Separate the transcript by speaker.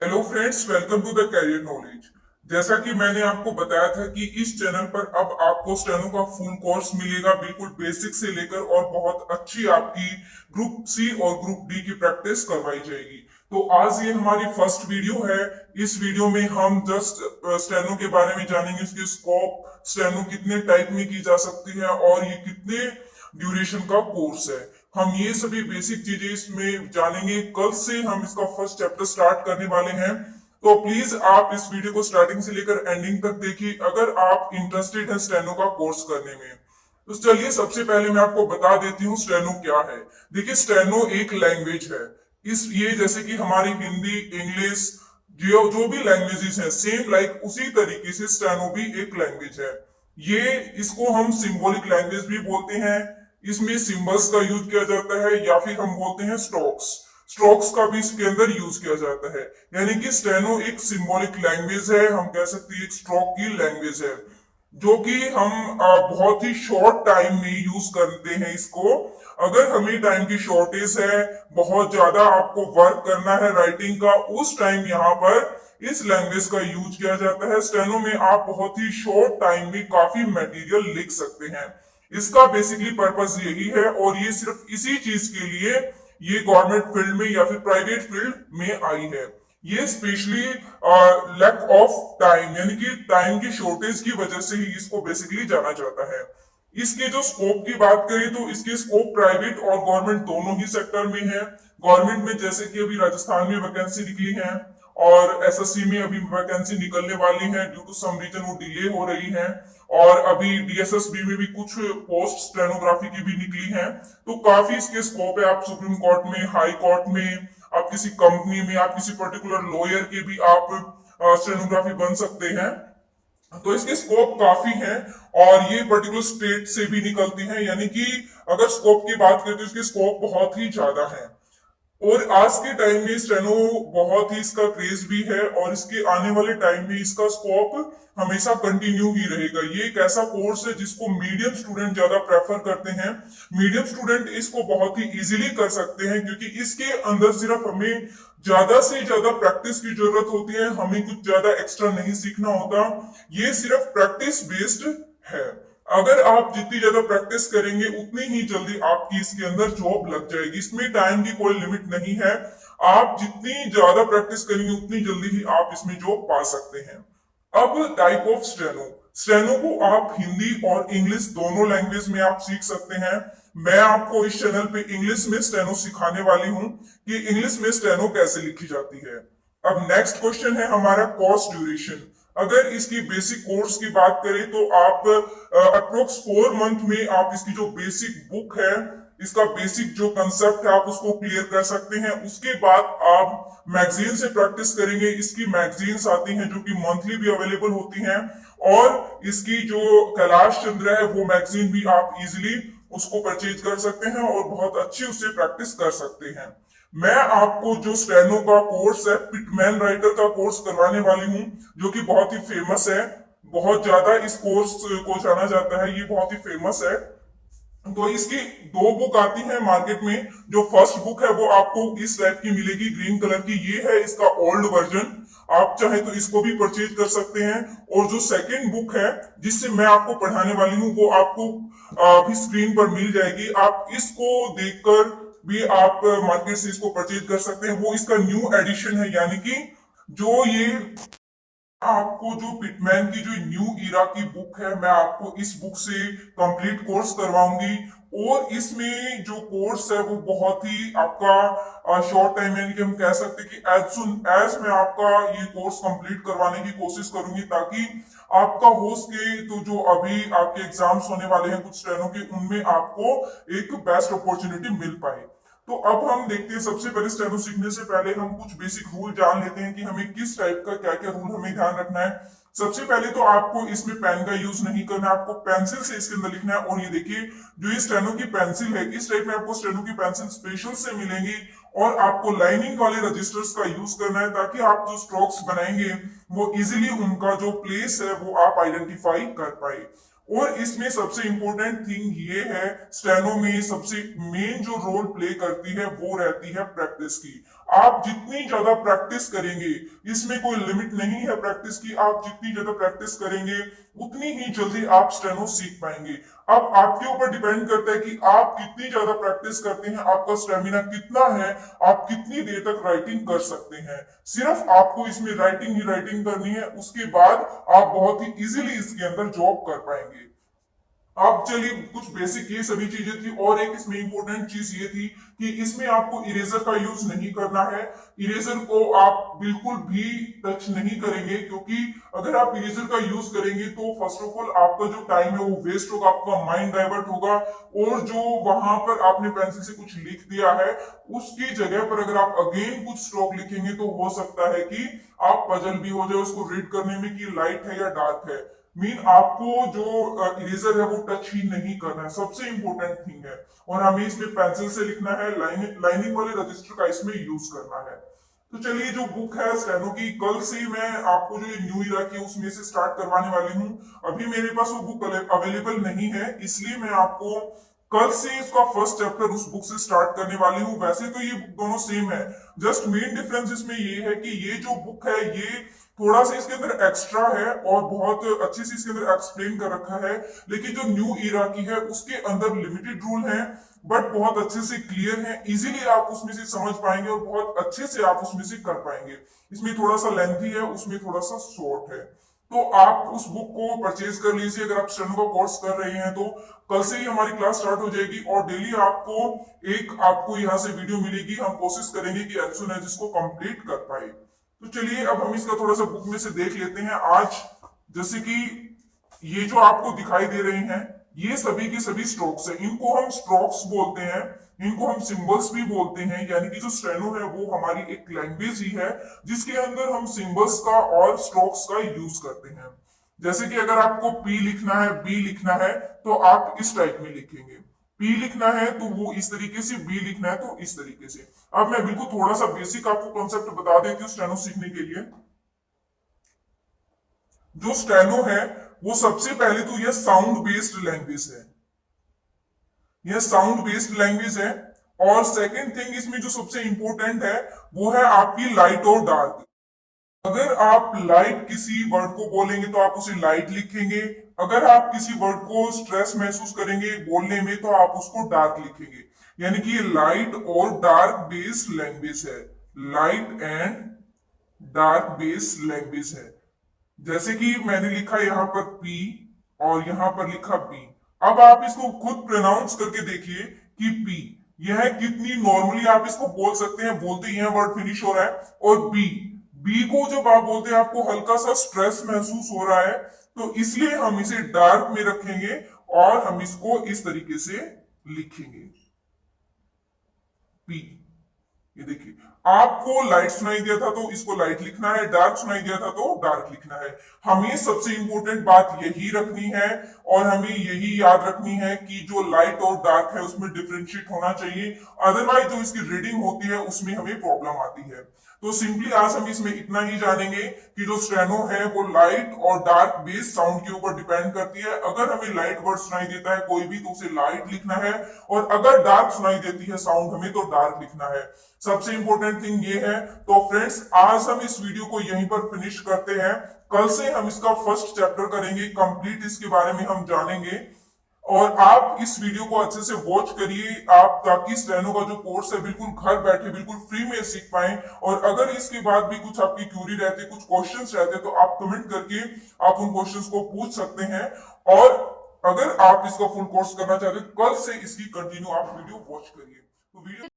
Speaker 1: Hello friends, welcome to the career knowledge. जैसा कि मैंने आपको बताया था कि इस चैनल पर अब आपको स्टेनो का फुल कोर्स मिलेगा, बिल्कुल बेसिक से लेकर, और बहुत अच्छी आपकी ग्रुप सी और ग्रुप डी की प्रैक्टिस करवाई जाएगी। तो आज ये हमारी फर्स्ट वीडियो है। इस वीडियो में हम जस्ट स्टेनो के बारे में जानेंगे, उसके स्कोप, स्टेनो कितने टाइप में की जा सकती है और ये कितने ड्यूरेशन का कोर्स है। हम ये सभी बेसिक चीजें इसमें जानेंगे। कल से हम इसका फर्स्ट चैप्टर स्टार्ट करने वाले हैं, तो प्लीज आप इस वीडियो को स्टार्टिंग से लेकर एंडिंग तक देखिए अगर आप इंटरेस्टेड हैं स्टेनो का कोर्स करने में। तो चलिए सबसे पहले मैं आपको बता देती हूँ स्टेनो क्या है। देखिए, स्टेनो एक लैंग्वेज है। इस ये जैसे कि हमारी हिंदी, इंग्लिश, जो जो भी लैंग्वेजेस हैं, सेम लाइक उसी तरीके से स्टेनो भी एक लैंग्वेज है। ये इसको हम सिंबॉलिक लैंग्वेज भी बोलते हैं। इसमें सिंबल्स का यूज किया जाता है, या फिर हम बोलते हैं स्ट्रोक्स। स्ट्रोक्स का भी इसके अंदर यूज किया जाता है। यानी कि स्टेनो एक सिंबॉलिक लैंग्वेज है, हम कह सकते हैं एक स्ट्रोक की लैंग्वेज है, जो कि हम बहुत ही शॉर्ट टाइम में यूज करते हैं इसको। अगर हमें टाइम की शॉर्टेज है, बहुत ज्यादा आपको वर्क करना है राइटिंग का, उस टाइम यहाँ पर इस लैंग्वेज का यूज किया जाता है। स्टेनो में आप बहुत ही शॉर्ट टाइम में काफी मटेरियल लिख सकते हैं। इसका बेसिकली पर्पस यही है, और ये सिर्फ इसी चीज के लिए ये गवर्नमेंट फील्ड में या फिर प्राइवेट फील्ड में आई है। ये स्पेशली लैक ऑफ टाइम, यानी कि टाइम की शॉर्टेज की वजह से ही इसको बेसिकली जाना जाता है। इसके जो स्कोप की बात करें तो इसके स्कोप प्राइवेट और गवर्नमेंट दोनों ही सेक्टर में है। गवर्नमेंट में जैसे कि अभी राजस्थान में वैकेंसी निकली है, और एसएससी में अभी वैकेंसी निकलने वाली है, ड्यू टू सम रीजन वो डिले हो रही है। और अभी डीएसएसबी में भी कुछ पोस्ट स्टेनोग्राफी की भी निकली है। तो काफी इसके स्कोप है। आप सुप्रीम कोर्ट में, हाई कोर्ट में, आप किसी कंपनी में, आप किसी पर्टिकुलर लॉयर के भी आप स्टेनोग्राफी बन सकते हैं। तो इसके स्कोप काफी है, और ये पर्टिकुलर स्टेट से भी निकलती है। यानी कि अगर स्कोप की बात करें तो इसके स्कोप बहुत ही ज्यादा है। और आज के टाइम में स्टेनो बहुत ही इसका क्रेज भी है, और इसके आने वाले टाइम में इसका स्कोप हमेशा कंटिन्यू ही रहेगा। ये एक ऐसा कोर्स है जिसको मीडियम स्टूडेंट ज्यादा प्रेफर करते हैं। मीडियम स्टूडेंट इसको बहुत ही इजीली कर सकते हैं, क्योंकि इसके अंदर सिर्फ हमें ज्यादा से ज्यादा प्रैक्टिस की जरूरत होती है, हमें कुछ ज्यादा एक्स्ट्रा नहीं सीखना होता। ये सिर्फ प्रैक्टिस बेस्ड है। अगर आप जितनी ज्यादा प्रैक्टिस करेंगे उतनी ही जल्दी आपकी इसके अंदर जॉब लग जाएगी। इसमें टाइम की कोई लिमिट नहीं है। आप जितनी ज्यादा प्रैक्टिस करेंगे उतनी जल्दी ही आप इसमें जॉब पा सकते हैं। अब टाइप ऑफ स्टेनो। स्टेनो को आप हिंदी और इंग्लिश दोनों लैंग्वेज में आप सीख सकते हैं। मैं आपको इस चैनल पे इंग्लिश में स्टेनो सिखाने वाली हूं कि इंग्लिश में स्टेनो कैसे लिखी जाती है। अब नेक्स्ट क्वेश्चन है हमारा कोर्स ड्यूरेशन। अगर इसकी बेसिक कोर्स की बात करें तो आप अप्रोक्स 4 मंथ में आप इसकी जो बेसिक बुक है, इसका बेसिक जो कंसेप्ट है, आप उसको क्लियर कर सकते हैं। उसके बाद आप मैगजीन से प्रैक्टिस करेंगे। इसकी मैगजीन्स आती हैं जो कि मंथली भी अवेलेबल होती हैं, और इसकी जो कैलाश चंद्र है वो मैगजीन भी आप इजिली उसको परचेज कर सकते हैं और बहुत अच्छी उससे प्रैक्टिस कर सकते हैं। मैं आपको जो स्टेनो का कोर्स है, पिटमैन राइटर का कोर्स करवाने वाली हूँ, जो कि बहुत ही फेमस है। बहुत ज्यादा इस कोर्स को जाना जाता है, ये बहुत ही फेमस है। तो इसकी 2 बुक आती है मार्केट में। जो फर्स्ट बुक है वो आपको इस टाइप की मिलेगी, ग्रीन कलर की। ये है इसका ओल्ड वर्जन। आप चाहे तो इसको भी परचेज कर सकते हैं। और जो सेकंड बुक है जिससे मैं आपको पढ़ाने वाली हूँ, वो आपको अभी स्क्रीन पर मिल जाएगी। आप इसको देखकर भी आप मार्केट से इसको परचेज कर सकते हैं। वो इसका न्यू एडिशन है, यानी कि जो ये आपको जो पिटमैन की जो न्यू इरा की बुक है, मैं आपको इस बुक से कंप्लीट कोर्स करवाऊंगी। और इसमें जो कोर्स है वो बहुत ही आपका शॉर्ट टाइम, यानी कि हम कह सकते हैं कि एज सुन एज मैं आपका ये कोर्स कंप्लीट करवाने की कोशिश करूंगी, ताकि आपका हो सके तो जो अभी आपके एग्जाम्स होने वाले हैं कुछ स्टेनो के, उनमें आपको एक बेस्ट अपॉर्चुनिटी मिल पाए। तो अब हम देखते हैं, सबसे पहले स्टेनो सीखने से पहले हम कुछ बेसिक रूल जान लेते हैं कि हमें किस टाइप का क्या क्या रूल हमें ध्यान रखना है। सबसे पहले तो आपको इसमें पेन का यूज नहीं करना है, आपको पेंसिल से इसके अंदर लिखना है। और ये देखिए, जो ये स्टेनो की पेंसिल है, इस टाइप में आपको स्टेनो की पेंसिल स्पेशल से मिलेंगी। और आपको लाइनिंग वाले रजिस्टर्स का यूज करना है, ताकि आप जो स्ट्रोक्स बनाएंगे वो इजिली उनका जो प्लेस है वो आप आइडेंटिफाई कर पाए। और इसमें सबसे इंपॉर्टेंट थिंग ये है, स्टेनो में सबसे मेन जो रोल प्ले करती है वो रहती है प्रैक्टिस की। आप जितनी ज्यादा प्रैक्टिस करेंगे, इसमें कोई लिमिट नहीं है प्रैक्टिस की, आप जितनी ज्यादा प्रैक्टिस करेंगे उतनी ही जल्दी आप स्टेनो सीख पाएंगे। अब आपके ऊपर डिपेंड करता है कि आप कितनी ज्यादा प्रैक्टिस करते हैं, आपका स्टेमिना कितना है, आप कितनी देर तक राइटिंग कर सकते हैं। सिर्फ आपको इसमें राइटिंग ही राइटिंग करनी है, उसके बाद आप बहुत ही इजीली इसके अंदर जॉब कर पाएंगे। अब चलिए, कुछ बेसिक ये सभी चीजें थी, और एक इसमें इंपॉर्टेंट चीज ये थी कि इसमें आपको इरेजर का यूज नहीं करना है। इरेजर को आप बिल्कुल भी टच नहीं करेंगे, क्योंकि अगर आप इरेजर का यूज करेंगे तो फर्स्ट ऑफ ऑल आपका जो टाइम है वो वेस्ट होगा, आपका माइंड डाइवर्ट होगा, और जो वहां पर आपने पेंसिल से कुछ लिख दिया है उसकी जगह पर अगर आप अगेन कुछ स्ट्रोक लिखेंगे तो हो सकता है कि आप पजल भी हो जाए उसको रीड करने में कि लाइट है या डार्क है। आपको जो इरेजर है वो टच ही नहीं करना है, सबसे इंपॉर्टेंट थिंग है। और हमें इसमें पेंसिल से लिखना है, लाइनिंग वाले रजिस्टर का इसमें यूज करना है। तो चलिए, जो बुक है स्टेनो की, कल से मैं आपको जो न्यू ईरा की उसमें से स्टार्ट करवाने वाली हूँ। अभी मेरे पास वो बुक अवेलेबल नहीं है, इसलिए मैं आपको कल से इसका फर्स्ट चैप्टर उस बुक से स्टार्ट करने वाली हूँ। वैसे तो ये बुक दोनों सेम है, जस्ट मेन डिफरेंस इसमें ये है कि ये जो बुक है ये थोड़ा सा इसके अंदर एक्स्ट्रा है और बहुत अच्छे से इसके अंदर एक्सप्लेन कर रखा है। लेकिन जो न्यू ईरा की है उसके अंदर लिमिटेड रूल हैं, बट बहुत अच्छे से क्लियर है, इजीली आप उसमें से समझ पाएंगे और बहुत अच्छे से आप उसमें से कर पाएंगे। इसमें थोड़ा सा लेंथी है, उसमें थोड़ा सा शॉर्ट है। तो आप उस बुक को परचेज कर लीजिए अगर आप स्टेनो का कोर्स कर रहे हैं तो। कल से ही हमारी क्लास स्टार्ट हो जाएगी और डेली आपको यहाँ से वीडियो मिलेगी। हम कोशिश करेंगे कि एज सुन एज इसको कंप्लीट कर पाए। तो चलिए, अब हम इसका थोड़ा सा बुक में से देख लेते हैं आज। जैसे कि ये जो आपको दिखाई दे रहे हैं ये सभी के सभी स्ट्रोक्स हैं, इनको हम स्ट्रोक्स बोलते हैं, इनको हम सिंबल्स भी बोलते हैं। यानी कि जो स्टेनो है वो हमारी एक लैंग्वेज ही है जिसके अंदर हम सिंबल्स का और स्ट्रोक्स का यूज करते हैं। जैसे कि अगर आपको पी लिखना है, बी लिखना है, तो आप इस टाइप में लिखेंगे। पी लिखना है तो वो इस तरीके से, बी लिखना है तो इस तरीके से। अब मैं बिल्कुल थोड़ा सा बेसिक आपको कॉन्सेप्ट बता देती हूँ स्टेनो सीखने के लिए। जो स्टेनो है वो सबसे पहले तो यह साउंड बेस्ड लैंग्वेज है, यह साउंड बेस्ड लैंग्वेज है। और सेकंड थिंग इसमें जो सबसे इंपॉर्टेंट है वो है आपकी लाइट और डार्क। अगर आप लाइट किसी वर्ड को बोलेंगे तो आप उसे लाइट लिखेंगे, अगर आप किसी वर्ड को स्ट्रेस महसूस करेंगे बोलने में तो आप उसको डार्क लिखेंगे। यानी कि ये लाइट और डार्क बेस्ड लैंग्वेज है, light and dark based language है। जैसे कि मैंने लिखा यहाँ पर पी और यहाँ पर लिखा बी। अब आप इसको खुद प्रोनाउंस करके देखिए कि पी, यह कितनी नॉर्मली आप इसको बोल सकते हैं, बोलते ही वर्ड फिनिश हो रहा है। और बी, बी को जब आप बोलते हैं आपको हल्का सा स्ट्रेस महसूस हो रहा है, तो इसलिए हम इसे डार्क में रखेंगे और हम इसको इस तरीके से लिखेंगे, पी। ये देखिए, आपको लाइट सुनाई दिया था तो इसको लाइट लिखना है, डार्क सुनाई दिया था तो डार्क लिखना है। हमें सबसे इंपॉर्टेंट बात यही रखनी है और हमें यही याद रखनी है कि जो लाइट और डार्क है उसमें डिफरेंशिएट होना चाहिए, अदरवाइज जो इसकी रीडिंग होती है उसमें हमें प्रॉब्लम आती है। तो सिंपली आज हम इसमें इतना ही जानेंगे कि जो स्टेनो है वो लाइट और डार्क बेस साउंड के ऊपर डिपेंड करती है। अगर हमें लाइट वर्ड सुनाई देता है कोई भी तो उसे लाइट लिखना है, और अगर डार्क सुनाई देती है साउंड हमें तो डार्क लिखना है। सबसे इंपॉर्टेंट थिंग ये है। तो फ्रेंड्स, आज हम इस वीडियो को यहीं पर फिनिश करते हैं। कल से हम इसका फर्स्ट चैप्टर करेंगे कंप्लीट, इसके बारे में हम जानेंगे। और आप इस वीडियो को अच्छे से वॉच करिए आप, ताकि स्टेनो का जो कोर्स है बिल्कुल घर बैठे बिल्कुल फ्री में सीख पाएं। और अगर इसके बाद भी कुछ आपकी क्यूरी रहती, कुछ क्वेश्चंस रहते तो आप कमेंट करके आप उन क्वेश्चंस को पूछ सकते हैं। और अगर आप इसका फुल कोर्स करना चाहते हैं, कल से इसकी कंटिन्यू आप वीडियो वॉच करिए। तो वीडियो